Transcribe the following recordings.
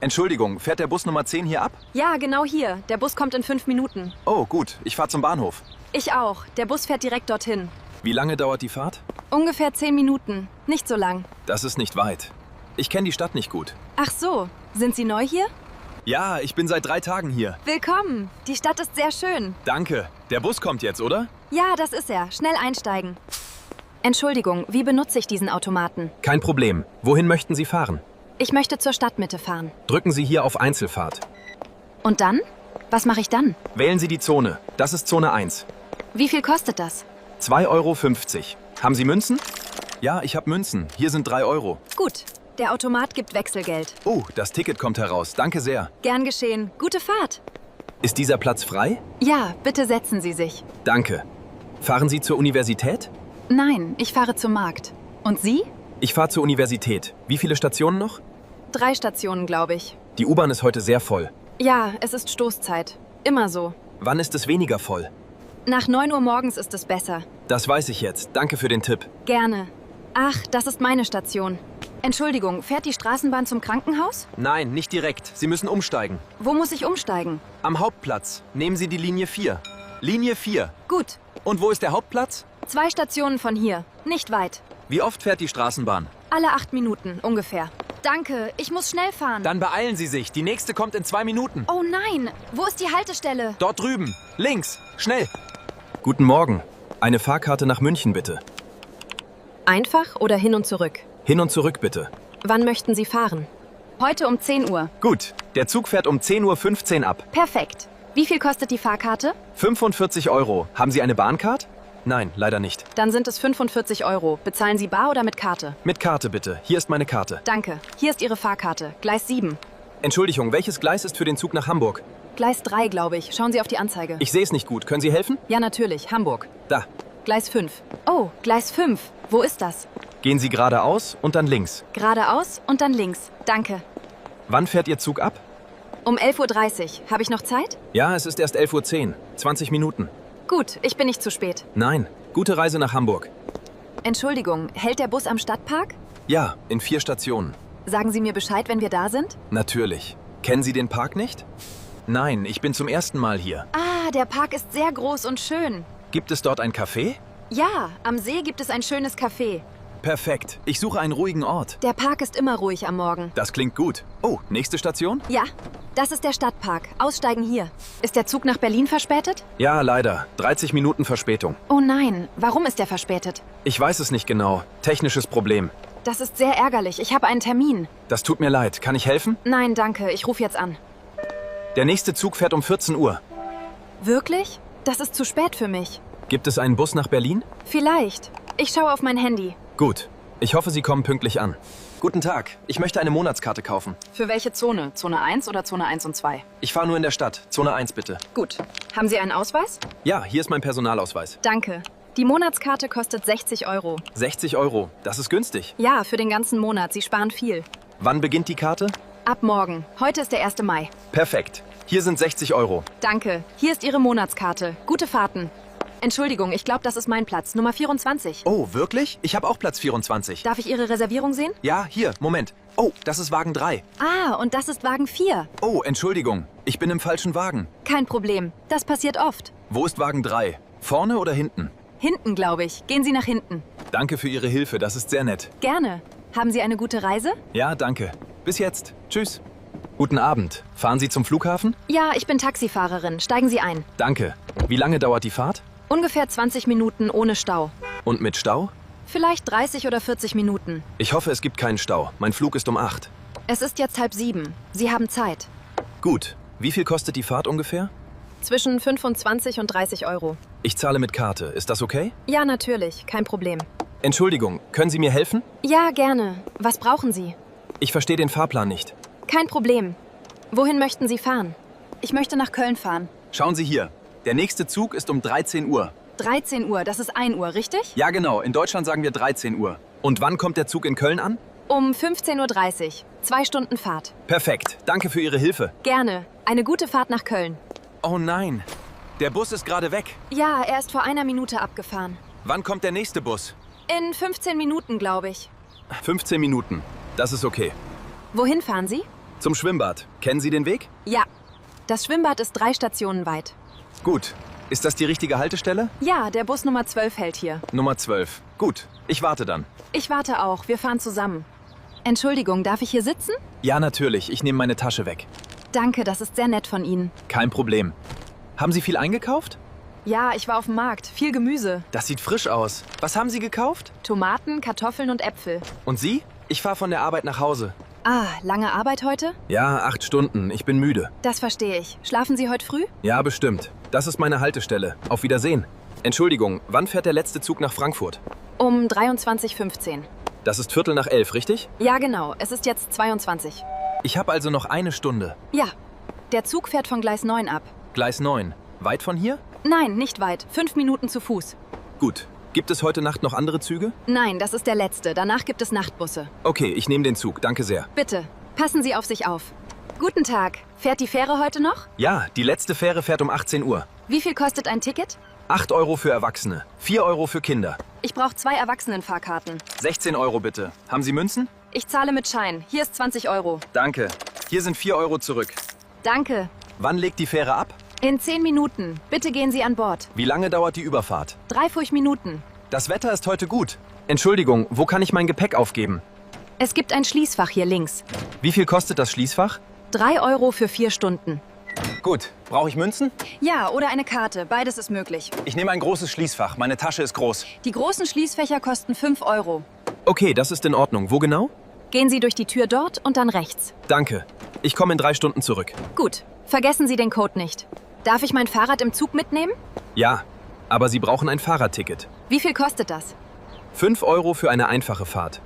Entschuldigung, fährt der Bus Nummer 10 hier ab? Ja, genau hier. Der Bus kommt in 5 Minuten. Oh, gut. Ich fahre zum Bahnhof. Ich auch. Der Bus fährt direkt dorthin. Wie lange dauert die Fahrt? Ungefähr 10 Minuten. Nicht so lang. Das ist nicht weit. Ich kenne die Stadt nicht gut. Ach so. Sind Sie neu hier? Ja, ich bin seit 3 Tagen hier. Willkommen. Die Stadt ist sehr schön. Danke. Der Bus kommt jetzt, oder? Ja, das ist er. Schnell einsteigen. Entschuldigung, wie benutze ich diesen Automaten? Kein Problem. Wohin möchten Sie fahren? Ich möchte zur Stadtmitte fahren. Drücken Sie hier auf Einzelfahrt. Und dann? Was mache ich dann? Wählen Sie die Zone. Das ist Zone 1. Wie viel kostet das? 2,50 Euro. Haben Sie Münzen? Ja, ich habe Münzen. Hier sind 3 Euro. Gut. Der Automat gibt Wechselgeld. Oh, das Ticket kommt heraus. Danke sehr. Gern geschehen. Gute Fahrt. Ist dieser Platz frei? Ja, bitte setzen Sie sich. Danke. Fahren Sie zur Universität? Nein, ich fahre zum Markt. Und Sie? Ich fahre zur Universität. Wie viele Stationen noch? 3 Stationen, glaube ich. Die U-Bahn ist heute sehr voll. Ja, es ist Stoßzeit. Immer so. Wann ist es weniger voll? Nach 9 Uhr morgens ist es besser. Das weiß ich jetzt. Danke für den Tipp. Gerne. Ach, das ist meine Station. Entschuldigung, fährt die Straßenbahn zum Krankenhaus? Nein, nicht direkt. Sie müssen umsteigen. Wo muss ich umsteigen? Am Hauptplatz. Nehmen Sie die Linie 4. Linie 4. Gut. Und wo ist der Hauptplatz? 2 Stationen von hier. Nicht weit. Wie oft fährt die Straßenbahn? Alle 8 Minuten ungefähr. Danke, ich muss schnell fahren. Dann beeilen Sie sich. Die nächste kommt in 2 Minuten. Oh nein, wo ist die Haltestelle? Dort drüben. Links. Schnell. Guten Morgen. Eine Fahrkarte nach München, bitte. Einfach oder hin und zurück? Hin und zurück, bitte. Wann möchten Sie fahren? Heute um 10 Uhr. Gut. Der Zug fährt um 10:15 Uhr ab. Perfekt. Wie viel kostet die Fahrkarte? 45 Euro. Haben Sie eine Bahncard? Nein, leider nicht. Dann sind es 45 Euro. Bezahlen Sie bar oder mit Karte? Mit Karte, bitte. Hier ist meine Karte. Danke. Hier ist Ihre Fahrkarte. Gleis 7. Entschuldigung, welches Gleis ist für den Zug nach Hamburg? Gleis 3, glaube ich. Schauen Sie auf die Anzeige. Ich sehe es nicht gut. Können Sie helfen? Ja, natürlich. Hamburg. Da. Gleis 5. Oh, Gleis 5. Wo ist das? Gehen Sie geradeaus und dann links. Geradeaus und dann links. Danke. Wann fährt Ihr Zug ab? Um 11:30 Uhr. Habe ich noch Zeit? Ja, es ist erst 11:10 Uhr. 20 Minuten. Gut, ich bin nicht zu spät. Nein. Gute Reise nach Hamburg. Entschuldigung, hält der Bus am Stadtpark? Ja, in 4 Stationen. Sagen Sie mir Bescheid, wenn wir da sind? Natürlich. Kennen Sie den Park nicht? Nein, ich bin zum ersten Mal hier. Ah, der Park ist sehr groß und schön. Gibt es dort ein Café? Ja, am See gibt es ein schönes Café. Perfekt. Ich suche einen ruhigen Ort. Der Park ist immer ruhig am Morgen. Das klingt gut. Oh, nächste Station? Ja, das ist der Stadtpark. Aussteigen hier. Ist der Zug nach Berlin verspätet? Ja, leider. 30 Minuten Verspätung. Oh nein, warum ist der verspätet? Ich weiß es nicht genau. Technisches Problem. Das ist sehr ärgerlich. Ich habe einen Termin. Das tut mir leid. Kann ich helfen? Nein, danke. Ich rufe jetzt an. Der nächste Zug fährt um 14 Uhr. Wirklich? Das ist zu spät für mich. Gibt es einen Bus nach Berlin? Vielleicht. Ich schaue auf mein Handy. Gut. Ich hoffe, Sie kommen pünktlich an. Guten Tag. Ich möchte eine Monatskarte kaufen. Für welche Zone? Zone 1 oder Zone 1 und 2? Ich fahre nur in der Stadt. Zone 1 bitte. Gut. Haben Sie einen Ausweis? Ja, hier ist mein Personalausweis. Danke. Die Monatskarte kostet 60 Euro. 60 Euro. Das ist günstig. Ja, für den ganzen Monat. Sie sparen viel. Wann beginnt die Karte? Ab morgen. Heute ist der 1. Mai. Perfekt. Hier sind 60 Euro. Danke. Hier ist Ihre Monatskarte. Gute Fahrten. Entschuldigung, ich glaube, das ist mein Platz. Nummer 24. Oh, wirklich? Ich habe auch Platz 24. Darf ich Ihre Reservierung sehen? Ja, hier. Moment. Oh, das ist Wagen 3. Ah, und das ist Wagen 4. Oh, Entschuldigung. Ich bin im falschen Wagen. Kein Problem. Das passiert oft. Wo ist Wagen 3? Vorne oder hinten? Hinten, glaube ich. Gehen Sie nach hinten. Danke für Ihre Hilfe. Das ist sehr nett. Gerne. Haben Sie eine gute Reise? Ja, danke. Bis jetzt. Tschüss. Guten Abend. Fahren Sie zum Flughafen? Ja, ich bin Taxifahrerin. Steigen Sie ein. Danke. Wie lange dauert die Fahrt? Ungefähr 20 Minuten ohne Stau. Und mit Stau? Vielleicht 30 oder 40 Minuten. Ich hoffe, es gibt keinen Stau. Mein Flug ist um 8. Es ist jetzt 6:30. Sie haben Zeit. Gut. Wie viel kostet die Fahrt ungefähr? Zwischen 25 und 30 Euro. Ich zahle mit Karte. Ist das okay? Ja, natürlich. Kein Problem. Entschuldigung, können Sie mir helfen? Ja, gerne. Was brauchen Sie? Ich verstehe den Fahrplan nicht. Kein Problem. Wohin möchten Sie fahren? Ich möchte nach Köln fahren. Schauen Sie hier. Der nächste Zug ist um 13 Uhr. 13 Uhr, das ist 1 Uhr, richtig? Ja, genau. In Deutschland sagen wir 13 Uhr. Und wann kommt der Zug in Köln an? Um 15:30 Uhr. 2 Stunden Fahrt. Perfekt. Danke für Ihre Hilfe. Gerne. Eine gute Fahrt nach Köln. Oh nein. Der Bus ist gerade weg. Ja, er ist vor einer Minute abgefahren. Wann kommt der nächste Bus? In 15 Minuten, glaube ich. 15 Minuten. Das ist okay. Wohin fahren Sie? Zum Schwimmbad. Kennen Sie den Weg? Ja. Das Schwimmbad ist 3 Stationen weit. Gut. Ist das die richtige Haltestelle? Ja, der Bus Nummer 12 hält hier. Nummer 12. Gut. Ich warte dann. Ich warte auch. Wir fahren zusammen. Entschuldigung, darf ich hier sitzen? Ja, natürlich. Ich nehme meine Tasche weg. Danke, das ist sehr nett von Ihnen. Kein Problem. Haben Sie viel eingekauft? Ja, ich war auf dem Markt. Viel Gemüse. Das sieht frisch aus. Was haben Sie gekauft? Tomaten, Kartoffeln und Äpfel. Und Sie? Ich fahre von der Arbeit nach Hause. Ah, lange Arbeit heute? Ja, 8 Stunden. Ich bin müde. Das verstehe ich. Schlafen Sie heute früh? Ja, bestimmt. Das ist meine Haltestelle. Auf Wiedersehen. Entschuldigung, wann fährt der letzte Zug nach Frankfurt? Um 23:15 Uhr. Das ist 11:15, richtig? Ja, genau. Es ist jetzt 22. Ich habe also noch 1 Stunde. Ja. Der Zug fährt von Gleis 9 ab. Gleis 9. Weit von hier? Nein, nicht weit. 5 Minuten zu Fuß. Gut. Gibt es heute Nacht noch andere Züge? Nein, das ist der letzte. Danach gibt es Nachtbusse. Okay, ich nehme den Zug. Danke sehr. Bitte, passen Sie auf sich auf. Guten Tag. Fährt die Fähre heute noch? Ja, die letzte Fähre fährt um 18 Uhr. Wie viel kostet ein Ticket? 8 Euro für Erwachsene, 4 Euro für Kinder. Ich brauche 2 Erwachsenenfahrkarten. 16 Euro bitte. Haben Sie Münzen? Ich zahle mit Schein. Hier ist 20 Euro. Danke. Hier sind 4 Euro zurück. Danke. Wann legt die Fähre ab? In 10 Minuten. Bitte gehen Sie an Bord. Wie lange dauert die Überfahrt? 3 Minuten. Das Wetter ist heute gut. Entschuldigung, wo kann ich mein Gepäck aufgeben? Es gibt ein Schließfach hier links. Wie viel kostet das Schließfach? 3 Euro für 4 Stunden. Gut. Brauche ich Münzen? Ja, oder eine Karte. Beides ist möglich. Ich nehme ein großes Schließfach. Meine Tasche ist groß. Die großen Schließfächer kosten 5 Euro. Okay, das ist in Ordnung. Wo genau? Gehen Sie durch die Tür dort und dann rechts. Danke. Ich komme in 3 Stunden zurück. Gut. Vergessen Sie den Code nicht. Darf ich mein Fahrrad im Zug mitnehmen? Ja, aber Sie brauchen ein Fahrradticket. Wie viel kostet das? 5 Euro für eine einfache Fahrt.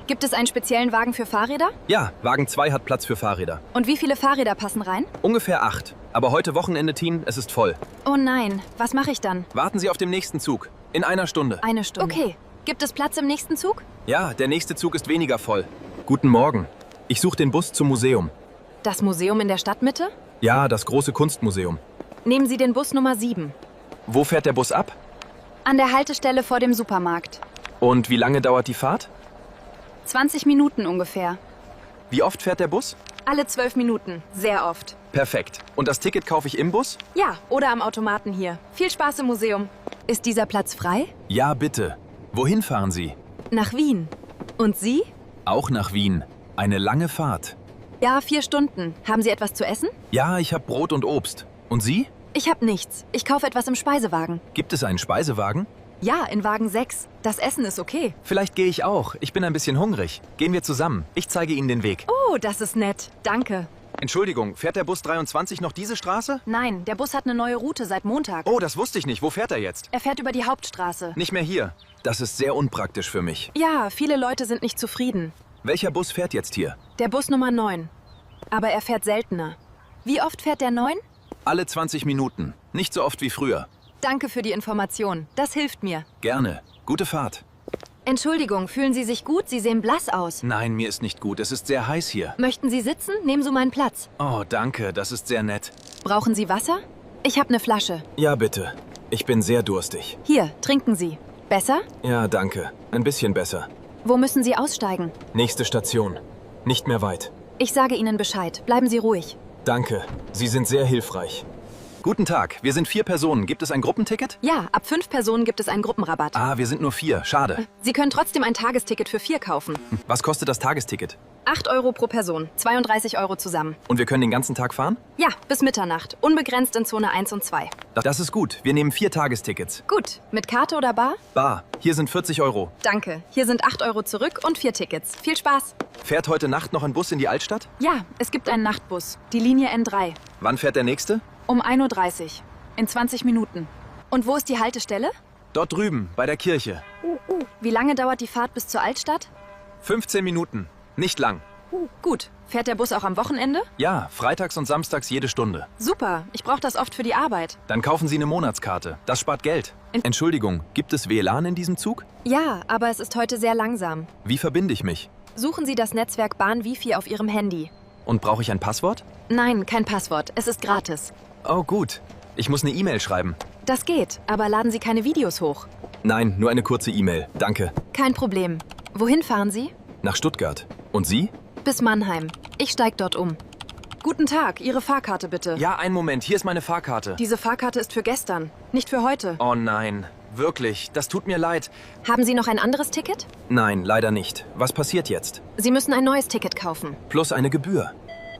Gibt es einen speziellen Wagen für Fahrräder? Ja, Wagen 2 hat Platz für Fahrräder. Und wie viele Fahrräder passen rein? Ungefähr 8. Aber heute Wochenende, Teen, es ist voll. Oh nein, was mache ich dann? Warten Sie auf dem nächsten Zug. In 1 Stunde. 1 Stunde. Okay. Gibt es Platz im nächsten Zug? Ja, der nächste Zug ist weniger voll. Guten Morgen. Ich suche den Bus zum Museum. Das Museum in der Stadtmitte? Ja, das große Kunstmuseum. Nehmen Sie den Bus Nummer 7. Wo fährt der Bus ab? An der Haltestelle vor dem Supermarkt. Und wie lange dauert die Fahrt? 20 Minuten ungefähr. Wie oft fährt der Bus? Alle 12 Minuten. Sehr oft. Perfekt. Und das Ticket kaufe ich im Bus? Ja, oder am Automaten hier. Viel Spaß im Museum. Ist dieser Platz frei? Ja, bitte. Wohin fahren Sie? Nach Wien. Und Sie? Auch nach Wien. Eine lange Fahrt. Ja, 4 Stunden. Haben Sie etwas zu essen? Ja, ich habe Brot und Obst. Und Sie? Ich habe nichts. Ich kaufe etwas im Speisewagen. Gibt es einen Speisewagen? Ja, in Wagen 6. Das Essen ist okay. Vielleicht gehe ich auch. Ich bin ein bisschen hungrig. Gehen wir zusammen. Ich zeige Ihnen den Weg. Oh, das ist nett. Danke. Entschuldigung, fährt der Bus 23 noch diese Straße? Nein, der Bus hat eine neue Route seit Montag. Oh, das wusste ich nicht. Wo fährt er jetzt? Er fährt über die Hauptstraße. Nicht mehr hier. Das ist sehr unpraktisch für mich. Ja, viele Leute sind nicht zufrieden. Welcher Bus fährt jetzt hier? Der Bus Nummer 9. Aber er fährt seltener. Wie oft fährt der 9? Alle 20 Minuten. Nicht so oft wie früher. Danke für die Information. Das hilft mir. Gerne. Gute Fahrt. Entschuldigung, fühlen Sie sich gut? Sie sehen blass aus. Nein, mir ist nicht gut. Es ist sehr heiß hier. Möchten Sie sitzen? Nehmen Sie meinen Platz. Oh, danke. Das ist sehr nett. Brauchen Sie Wasser? Ich habe eine Flasche. Ja, bitte. Ich bin sehr durstig. Hier, trinken Sie. Besser? Ja, danke. Ein bisschen besser. Wo müssen Sie aussteigen? Nächste Station. Nicht mehr weit. Ich sage Ihnen Bescheid. Bleiben Sie ruhig. Danke. Sie sind sehr hilfreich. Guten Tag. Wir sind 4 Personen. Gibt es ein Gruppenticket? Ja, ab 5 Personen gibt es einen Gruppenrabatt. Ah, wir sind nur 4. Schade. Sie können trotzdem ein Tagesticket für 4 kaufen. Was kostet das Tagesticket? 8 Euro pro Person, 32 Euro zusammen. Und wir können den ganzen Tag fahren? Ja, bis Mitternacht. Unbegrenzt in Zone 1 und 2. Das ist gut. Wir nehmen 4 Tagestickets. Gut. Mit Karte oder Bar? Bar. Hier sind 40 Euro. Danke. Hier sind 8 Euro zurück und 4 Tickets. Viel Spaß. Fährt heute Nacht noch ein Bus in die Altstadt? Ja, es gibt einen Nachtbus. Die Linie N3. Wann fährt der nächste? Um 1:30 Uhr. In 20 Minuten. Und wo ist die Haltestelle? Dort drüben, bei der Kirche. Wie lange dauert die Fahrt bis zur Altstadt? 15 Minuten. Nicht lang. Gut. Fährt der Bus auch am Wochenende? Ja, freitags und samstags jede Stunde. Super. Ich brauche das oft für die Arbeit. Dann kaufen Sie eine Monatskarte. Das spart Geld. Entschuldigung, gibt es WLAN in diesem Zug? Ja, aber es ist heute sehr langsam. Wie verbinde ich mich? Suchen Sie das Netzwerk Bahn-Wifi auf Ihrem Handy. Und brauche ich ein Passwort? Nein, kein Passwort. Es ist gratis. Oh, gut. Ich muss eine E-Mail schreiben. Das geht, aber laden Sie keine Videos hoch. Nein, nur eine kurze E-Mail. Danke. Kein Problem. Wohin fahren Sie? Nach Stuttgart. Und Sie? Bis Mannheim. Ich steig dort um. Guten Tag, Ihre Fahrkarte bitte. Ja, einen Moment, hier ist meine Fahrkarte. Diese Fahrkarte ist für gestern, nicht für heute. Oh nein, wirklich, das tut mir leid. Haben Sie noch ein anderes Ticket? Nein, leider nicht. Was passiert jetzt? Sie müssen ein neues Ticket kaufen. Plus eine Gebühr.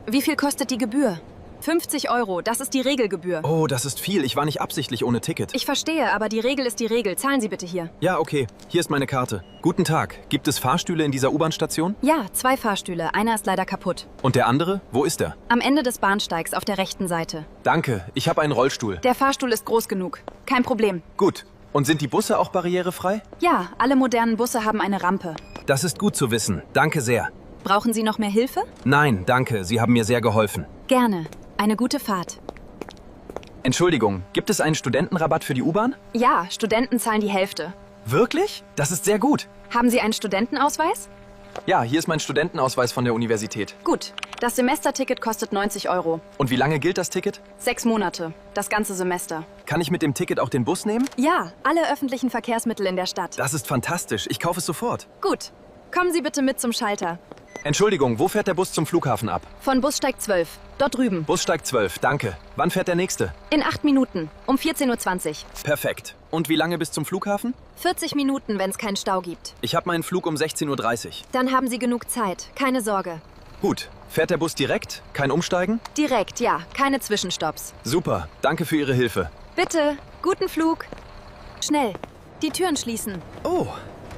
Wie viel kostet die Gebühr? 50 Euro, das ist die Regelgebühr. Oh, das ist viel. Ich war nicht absichtlich ohne Ticket. Ich verstehe, aber die Regel ist die Regel. Zahlen Sie bitte hier. Ja, okay. Hier ist meine Karte. Guten Tag. Gibt es Fahrstühle in dieser U-Bahn-Station? Ja, 2 Fahrstühle. Einer ist leider kaputt. Und der andere? Wo ist er? Am Ende des Bahnsteigs auf der rechten Seite. Danke. Ich habe einen Rollstuhl. Der Fahrstuhl ist groß genug. Kein Problem. Gut. Und sind die Busse auch barrierefrei? Ja, alle modernen Busse haben eine Rampe. Das ist gut zu wissen. Danke sehr. Brauchen Sie noch mehr Hilfe? Nein, danke. Sie haben mir sehr geholfen. Gerne. Eine gute Fahrt. Entschuldigung, gibt es einen Studentenrabatt für die U-Bahn? Ja, Studenten zahlen die Hälfte. Wirklich? Das ist sehr gut. Haben Sie einen Studentenausweis? Ja, hier ist mein Studentenausweis von der Universität. Gut. Das Semesterticket kostet 90 Euro. Und wie lange gilt das Ticket? 6 Monate. Das ganze Semester. Kann ich mit dem Ticket auch den Bus nehmen? Ja, alle öffentlichen Verkehrsmittel in der Stadt. Das ist fantastisch. Ich kaufe es sofort. Gut. Kommen Sie bitte mit zum Schalter. Entschuldigung, wo fährt der Bus zum Flughafen ab? Von Bussteig 12. Dort drüben. Bussteig 12, danke. Wann fährt der nächste? In 8 Minuten. Um 14.20 Uhr. Perfekt. Und wie lange bis zum Flughafen? 40 Minuten, wenn es keinen Stau gibt. Ich habe meinen Flug um 16:30 Uhr. Dann haben Sie genug Zeit. Keine Sorge. Gut. Fährt der Bus direkt? Kein Umsteigen? Direkt, ja. Keine Zwischenstopps. Super. Danke für Ihre Hilfe. Bitte. Guten Flug. Schnell. Die Türen schließen. Oh,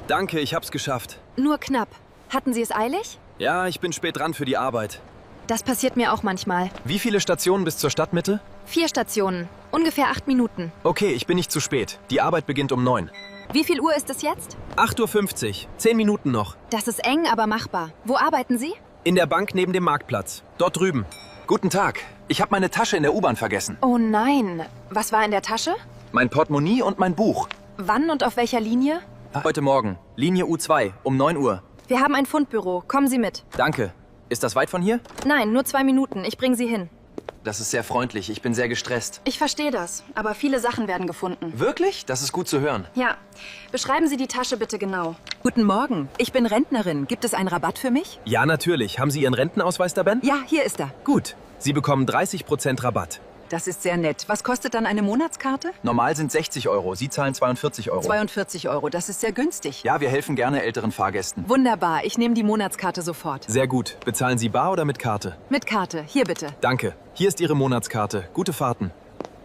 danke, ich hab's geschafft. Nur knapp. Hatten Sie es eilig? Ja, ich bin spät dran für die Arbeit. Das passiert mir auch manchmal. Wie viele Stationen bis zur Stadtmitte? 4 Stationen. Ungefähr 8 Minuten. Okay, ich bin nicht zu spät. Die Arbeit beginnt um 9. Wie viel Uhr ist es jetzt? 8:50 Uhr. 10 Minuten noch. Das ist eng, aber machbar. Wo arbeiten Sie? In der Bank neben dem Marktplatz. Dort drüben. Guten Tag. Ich habe meine Tasche in der U-Bahn vergessen. Oh nein. Was war in der Tasche? Mein Portemonnaie und mein Buch. Wann und auf welcher Linie? Heute Morgen. Linie U2. Um 9 Uhr. Wir haben ein Fundbüro. Kommen Sie mit. Danke. Ist das weit von hier? Nein, nur 2 Minuten. Ich bringe Sie hin. Das ist sehr freundlich. Ich bin sehr gestresst. Ich verstehe das, aber viele Sachen werden gefunden. Wirklich? Das ist gut zu hören. Ja. Beschreiben Sie die Tasche bitte genau. Guten Morgen, ich bin Rentnerin. Gibt es einen Rabatt für mich? Ja, natürlich. Haben Sie Ihren Rentenausweis da, Ben? Ja, hier ist er. Gut. Sie bekommen 30% Rabatt. Das ist sehr nett. Was kostet dann eine Monatskarte? Normal sind 60 Euro. Sie zahlen 42 Euro. 42 Euro, das ist sehr günstig. Ja, wir helfen gerne älteren Fahrgästen. Wunderbar, ich nehme die Monatskarte sofort. Sehr gut. Bezahlen Sie bar oder mit Karte? Mit Karte, hier bitte. Danke. Hier ist Ihre Monatskarte. Gute Fahrten.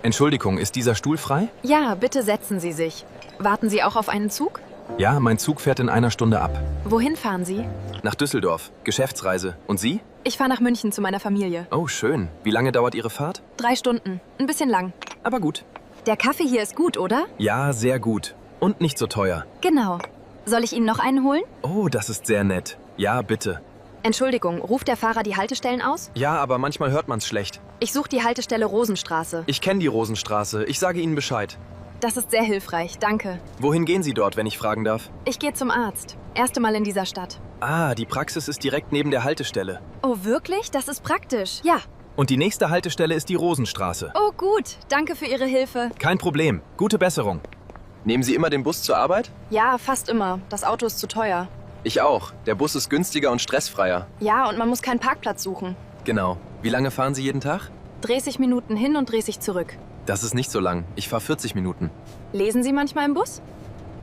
Entschuldigung, ist dieser Stuhl frei? Ja, bitte setzen Sie sich. Warten Sie auch auf einen Zug? Ja, mein Zug fährt in 1 Stunde ab. Wohin fahren Sie? Nach Düsseldorf. Geschäftsreise. Und Sie? Ich fahre nach München zu meiner Familie. Oh, schön. Wie lange dauert Ihre Fahrt? 3 Stunden. Ein bisschen lang. Aber gut. Der Kaffee hier ist gut, oder? Ja, sehr gut. Und nicht so teuer. Genau. Soll ich Ihnen noch einen holen? Oh, das ist sehr nett. Ja, bitte. Entschuldigung, ruft der Fahrer die Haltestellen aus? Ja, aber manchmal hört man's schlecht. Ich suche die Haltestelle Rosenstraße. Ich kenne die Rosenstraße. Ich sage Ihnen Bescheid. Das ist sehr hilfreich, danke. Wohin gehen Sie dort, wenn ich fragen darf? Ich gehe zum Arzt. Erste Mal in dieser Stadt. Ah, die Praxis ist direkt neben der Haltestelle. Oh, wirklich? Das ist praktisch. Ja. Und die nächste Haltestelle ist die Rosenstraße. Oh, gut. Danke für Ihre Hilfe. Kein Problem. Gute Besserung. Nehmen Sie immer den Bus zur Arbeit? Ja, fast immer. Das Auto ist zu teuer. Ich auch. Der Bus ist günstiger und stressfreier. Ja, und man muss keinen Parkplatz suchen. Genau. Wie lange fahren Sie jeden Tag? 30 Minuten hin und 30 zurück. Das ist nicht so lang. Ich fahre 40 Minuten. Lesen Sie manchmal im Bus?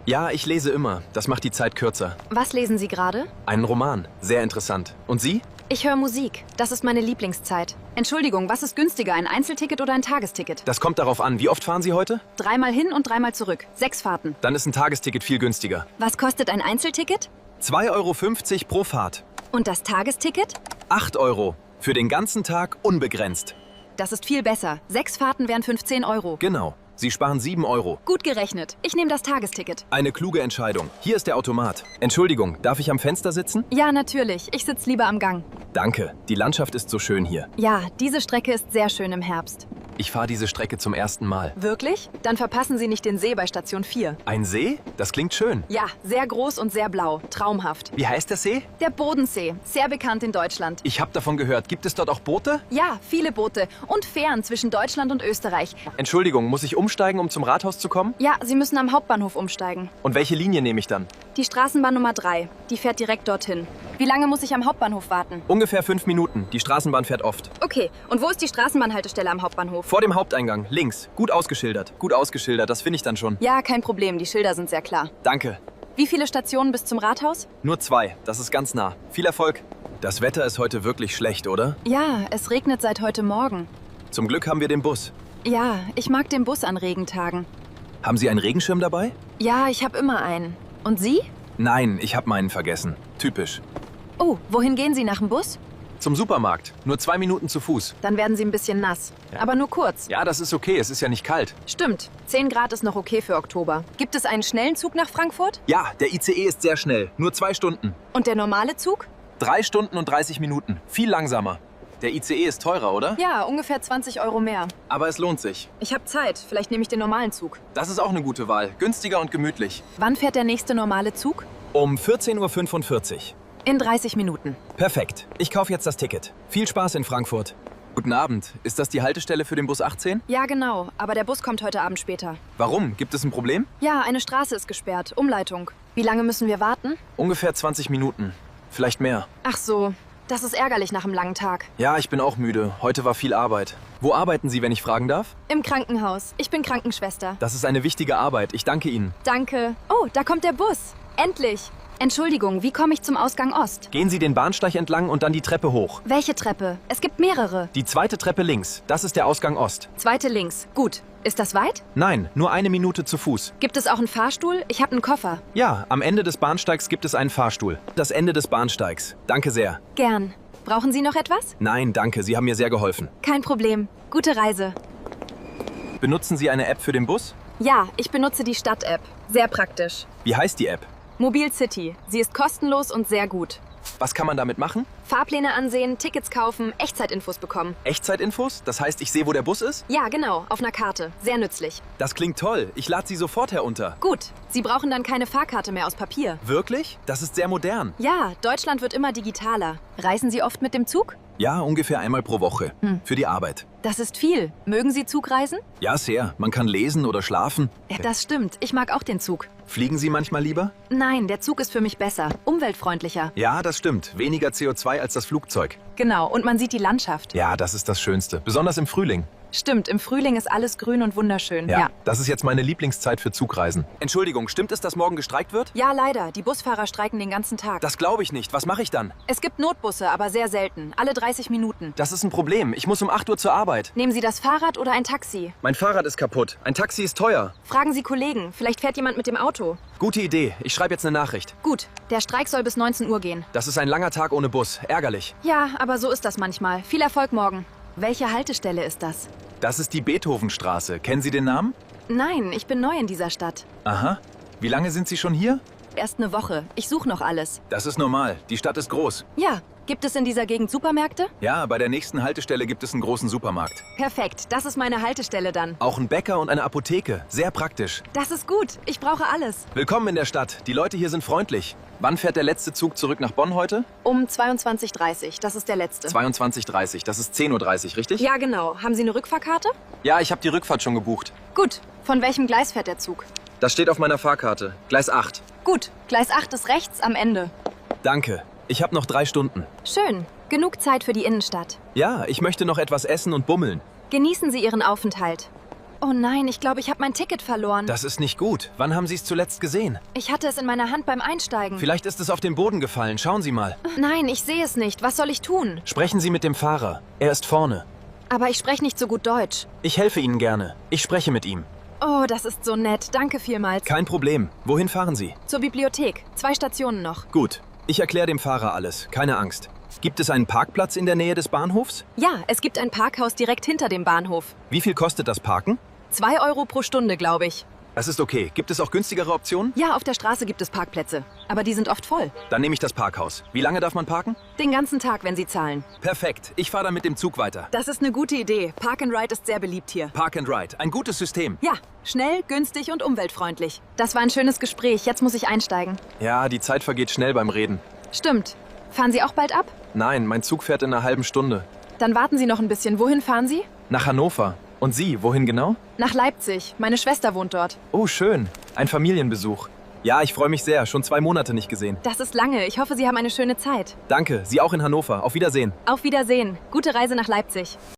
Ja, ich lese immer. Das macht die Zeit kürzer. Was lesen Sie gerade? Einen Roman. Sehr interessant. Und Sie? Ich höre Musik. Das ist meine Lieblingszeit. Entschuldigung, was ist günstiger, ein Einzelticket oder ein Tagesticket? Das kommt darauf an. Wie oft fahren Sie heute? 3-mal hin und 3-mal zurück. 6 Fahrten. Dann ist ein Tagesticket viel günstiger. Was kostet ein Einzelticket? 2,50 € pro Fahrt. Und das Tagesticket? 8 Euro. Für den ganzen Tag unbegrenzt. Das ist viel besser. 6 Fahrten wären 15 Euro. Genau. Sie sparen 7 Euro. Gut gerechnet. Ich nehme das Tagesticket. Eine kluge Entscheidung. Hier ist der Automat. Entschuldigung, darf ich am Fenster sitzen? Ja, natürlich. Ich sitze lieber am Gang. Danke. Die Landschaft ist so schön hier. Ja, diese Strecke ist sehr schön im Herbst. Ich fahre diese Strecke zum ersten Mal. Wirklich? Dann verpassen Sie nicht den See bei Station 4. Ein See? Das klingt schön. Ja, sehr groß und sehr blau. Traumhaft. Wie heißt der See? Der Bodensee. Sehr bekannt in Deutschland. Ich habe davon gehört. Gibt es dort auch Boote? Ja, viele Boote. Und Fähren zwischen Deutschland und Österreich. Entschuldigung, muss ich umsteigen, um zum Rathaus zu kommen? Ja, Sie müssen am Hauptbahnhof umsteigen. Und welche Linie nehme ich dann? Die Straßenbahn Nummer 3. Die fährt direkt dorthin. Wie lange muss ich am Hauptbahnhof warten? Ungefähr 5 Minuten. Die Straßenbahn fährt oft. Okay, und wo ist die Straßenbahnhaltestelle am Hauptbahnhof? Vor dem Haupteingang, links. Gut ausgeschildert. Gut ausgeschildert, das finde ich dann schon. Ja, kein Problem, die Schilder sind sehr klar. Danke. Wie viele Stationen bis zum Rathaus? Nur 2, das ist ganz nah. Viel Erfolg. Das Wetter ist heute wirklich schlecht, oder? Ja, es regnet seit heute Morgen. Zum Glück haben wir den Bus. Ja, ich mag den Bus an Regentagen. Haben Sie einen Regenschirm dabei? Ja, ich habe immer einen. Und Sie? Nein, ich habe meinen vergessen. Typisch. Oh, wohin gehen Sie nach dem Bus? Zum Supermarkt. Nur 2 Minuten zu Fuß. Dann werden Sie ein bisschen nass. Ja. Aber nur kurz. Ja, das ist okay. Es ist ja nicht kalt. Stimmt, 10 Grad ist noch okay für Oktober. Gibt es einen schnellen Zug nach Frankfurt? Ja, der ICE ist sehr schnell. Nur 2 Stunden. Und der normale Zug? 3 Stunden und 30 Minuten. Viel langsamer. Der ICE ist teurer, oder? Ja, ungefähr 20 Euro mehr. Aber es lohnt sich. Ich habe Zeit. Vielleicht nehme ich den normalen Zug. Das ist auch eine gute Wahl. Günstiger und gemütlich. Wann fährt der nächste normale Zug? Um 14:45 Uhr. In 30 Minuten. Perfekt. Ich kaufe jetzt das Ticket. Viel Spaß in Frankfurt. Guten Abend. Ist das die Haltestelle für den Bus 18? Ja, genau. Aber der Bus kommt heute Abend später. Warum? Gibt es ein Problem? Ja, eine Straße ist gesperrt. Umleitung. Wie lange müssen wir warten? Ungefähr 20 Minuten. Vielleicht mehr. Ach so. Das ist ärgerlich nach einem langen Tag. Ja, ich bin auch müde. Heute war viel Arbeit. Wo arbeiten Sie, wenn ich fragen darf? Im Krankenhaus. Ich bin Krankenschwester. Das ist eine wichtige Arbeit. Ich danke Ihnen. Danke. Oh, da kommt der Bus. Endlich. Entschuldigung, wie komme ich zum Ausgang Ost? Gehen Sie den Bahnsteig entlang und dann die Treppe hoch. Welche Treppe? Es gibt mehrere. Die zweite Treppe links. Das ist der Ausgang Ost. Zweite links. Gut. Ist das weit? Nein, nur 1 Minute zu Fuß. Gibt es auch einen Fahrstuhl? Ich habe einen Koffer. Ja, am Ende des Bahnsteigs gibt es einen Fahrstuhl. Das Ende des Bahnsteigs. Danke sehr. Gern. Brauchen Sie noch etwas? Nein, danke. Sie haben mir sehr geholfen. Kein Problem. Gute Reise. Benutzen Sie eine App für den Bus? Ja, ich benutze die Stadt-App. Sehr praktisch. Wie heißt die App? Mobil City. Sie ist kostenlos und sehr gut. Was kann man damit machen? Fahrpläne ansehen, Tickets kaufen, Echtzeitinfos bekommen. Echtzeitinfos? Das heißt, ich sehe, wo der Bus ist? Ja, genau, auf einer Karte. Sehr nützlich. Das klingt toll. Ich lade Sie sofort herunter. Gut, Sie brauchen dann keine Fahrkarte mehr aus Papier. Wirklich? Das ist sehr modern. Ja, Deutschland wird immer digitaler. Reisen Sie oft mit dem Zug? Ja, ungefähr einmal pro Woche. Für die Arbeit. Das ist viel. Mögen Sie Zugreisen? Ja, sehr. Man kann lesen oder schlafen. Das stimmt. Ich mag auch den Zug. Fliegen Sie manchmal lieber? Nein, der Zug ist für mich besser. Umweltfreundlicher. Ja, das stimmt. Weniger CO2 als das Flugzeug. Genau, und man sieht die Landschaft. Ja, das ist das Schönste. Besonders im Frühling. Stimmt, im Frühling ist alles grün und wunderschön. Ja, das ist jetzt meine Lieblingszeit für Zugreisen. Entschuldigung, stimmt es, dass morgen gestreikt wird? Ja, leider. Die Busfahrer streiken den ganzen Tag. Das glaube ich nicht. Was mache ich dann? Es gibt Notbusse, aber sehr selten. Alle 30 Minuten. Das ist ein Problem. Ich muss um 8 Uhr zur Arbeit. Nehmen Sie das Fahrrad oder ein Taxi? Mein Fahrrad ist kaputt. Ein Taxi ist teuer. Fragen Sie Kollegen. Vielleicht fährt jemand mit dem Auto. Gute Idee. Ich schreibe jetzt eine Nachricht. Gut, der Streik soll bis 19 Uhr gehen. Das ist ein langer Tag ohne Bus. Ärgerlich. Ja, aber so ist das manchmal. Viel Erfolg morgen. Welche Haltestelle ist das? Das ist die Beethovenstraße. Kennen Sie den Namen? Nein, ich bin neu in dieser Stadt. Aha. Wie lange sind Sie schon hier? Erst eine Woche. Ich suche noch alles. Das ist normal. Die Stadt ist groß. Ja, gibt es in dieser Gegend Supermärkte? Ja, bei der nächsten Haltestelle gibt es einen großen Supermarkt. Perfekt, das ist meine Haltestelle dann. Auch ein Bäcker und eine Apotheke. Sehr praktisch. Das ist gut. Ich brauche alles. Willkommen in der Stadt. Die Leute hier sind freundlich. Wann fährt der letzte Zug zurück nach Bonn heute? Um 22:30 Uhr. Das ist der letzte. 22:30 Uhr. Das ist 10:30 Uhr, richtig? Ja, genau. Haben Sie eine Rückfahrkarte? Ja, ich habe die Rückfahrt schon gebucht. Gut. Von welchem Gleis fährt der Zug? Das steht auf meiner Fahrkarte. Gleis 8. Gut. Gleis 8 ist rechts am Ende. Danke. Ich habe noch 3 Stunden. Schön. Genug Zeit für die Innenstadt. Ja, ich möchte noch etwas essen und bummeln. Genießen Sie Ihren Aufenthalt. Oh nein, ich glaube, ich habe mein Ticket verloren. Das ist nicht gut. Wann haben Sie es zuletzt gesehen? Ich hatte es in meiner Hand beim Einsteigen. Vielleicht ist es auf den Boden gefallen. Schauen Sie mal. Nein, ich sehe es nicht. Was soll ich tun? Sprechen Sie mit dem Fahrer. Er ist vorne. Aber ich spreche nicht so gut Deutsch. Ich helfe Ihnen gerne. Ich spreche mit ihm. Oh, das ist so nett. Danke vielmals. Kein Problem. Wohin fahren Sie? Zur Bibliothek. 2 Stationen noch. Gut. Ich erkläre dem Fahrer alles. Keine Angst. Gibt es einen Parkplatz in der Nähe des Bahnhofs? Ja, es gibt ein Parkhaus direkt hinter dem Bahnhof. Wie viel kostet das Parken? 2 Euro pro Stunde, glaube ich. Das ist okay. Gibt es auch günstigere Optionen? Ja, auf der Straße gibt es Parkplätze. Aber die sind oft voll. Dann nehme ich das Parkhaus. Wie lange darf man parken? Den ganzen Tag, wenn Sie zahlen. Perfekt. Ich fahre dann mit dem Zug weiter. Das ist eine gute Idee. Park and Ride ist sehr beliebt hier. Park and Ride. Ein gutes System. Ja, schnell, günstig und umweltfreundlich. Das war ein schönes Gespräch. Jetzt muss ich einsteigen. Ja, die Zeit vergeht schnell beim Reden. Stimmt. Fahren Sie auch bald ab? Nein, mein Zug fährt in einer halben Stunde. Dann warten Sie noch ein bisschen. Wohin fahren Sie? Nach Hannover. Und Sie, wohin genau? Nach Leipzig. Meine Schwester wohnt dort. Oh, schön. Ein Familienbesuch. Ja, ich freue mich sehr. Schon 2 Monate nicht gesehen. Das ist lange. Ich hoffe, Sie haben eine schöne Zeit. Danke. Sie auch in Hannover. Auf Wiedersehen. Auf Wiedersehen. Gute Reise nach Leipzig.